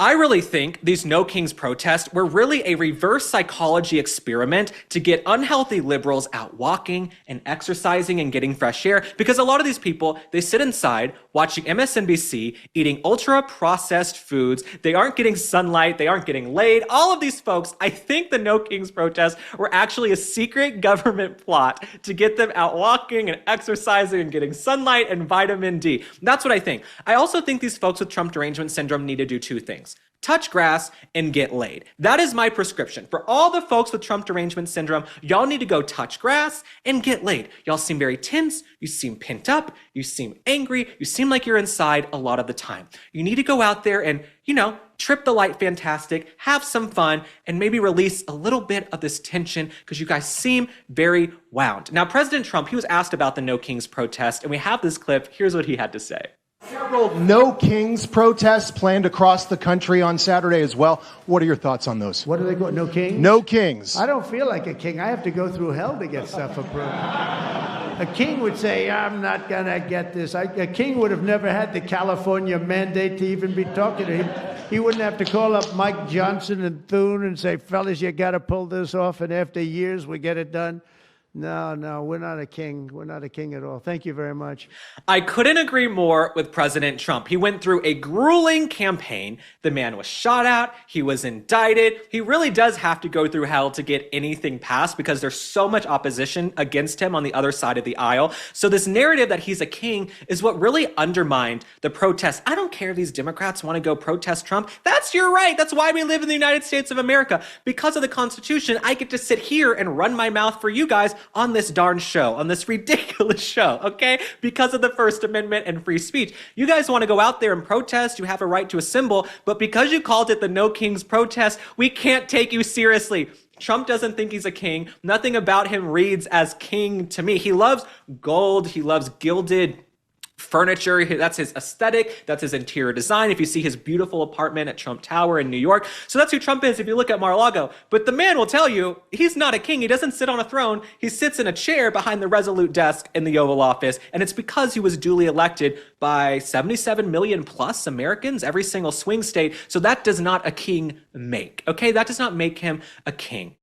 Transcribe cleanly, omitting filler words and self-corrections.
I really think these No Kings protests were really a reverse psychology experiment to get unhealthy liberals out walking and exercising and getting fresh air, because a lot of these people, they sit inside watching MSNBC, eating ultra processed foods. They aren't getting sunlight. They aren't getting laid. All of these folks, I think the No Kings protests were actually a secret government plot to get them out walking and exercising and getting sunlight and vitamin D. That's what I think. I also think these folks with Trump derangement syndrome need to do two things: touch grass and get laid. That is my prescription. For all the folks with Trump derangement syndrome, y'all need to go touch grass and get laid. Y'all seem very tense. You seem pent up. You seem angry. You seem like you're inside a lot of the time. You need to go out there and, trip the light fantastic, have some fun, and maybe release a little bit of this tension because you guys seem very wound. Now, President Trump, he was asked about the No Kings protest, and we have this clip. Here's what he had to say. Several No Kings protests planned across the country on Saturday as well. What are your thoughts on those? What do they call No Kings? No Kings. I don't feel like a king. I have to go through hell to get stuff approved. A king would say, I'm not going to get this. A king would have never had the California mandate to even be talking to him. He wouldn't have to call up Mike Johnson and Thune and say, fellas, you got to pull this off, and after years we get it done. No, we're not a king. We're not a king at all. Thank you very much. I couldn't agree more with President Trump. He went through a grueling campaign. The man was shot at. He was indicted. He really does have to go through hell to get anything passed because there's so much opposition against him on the other side of the aisle. So this narrative that he's a king is what really undermined the protests. I don't care if these Democrats want to go protest Trump. That's your right. That's why we live in the United States of America. Because of the Constitution, I get to sit here and run my mouth for you guys on this darn show, on this ridiculous show, okay? Because of the First Amendment and free speech. You guys want to go out there and protest, you have a right to assemble, but because you called it the No Kings protest, we can't take you seriously. Trump doesn't think he's a king. Nothing about him reads as king to me. He loves gold, he loves gilded furniture. That's his aesthetic. That's his interior design. If you see his beautiful apartment at Trump Tower in New York. So that's who Trump is if you look at Mar-a-Lago. But the man will tell you he's not a king. He doesn't sit on a throne. He sits in a chair behind the resolute desk in the Oval Office. And it's because he was duly elected by 77 million plus Americans, every single swing state. So that does not a king make. Okay, that does not make him a king.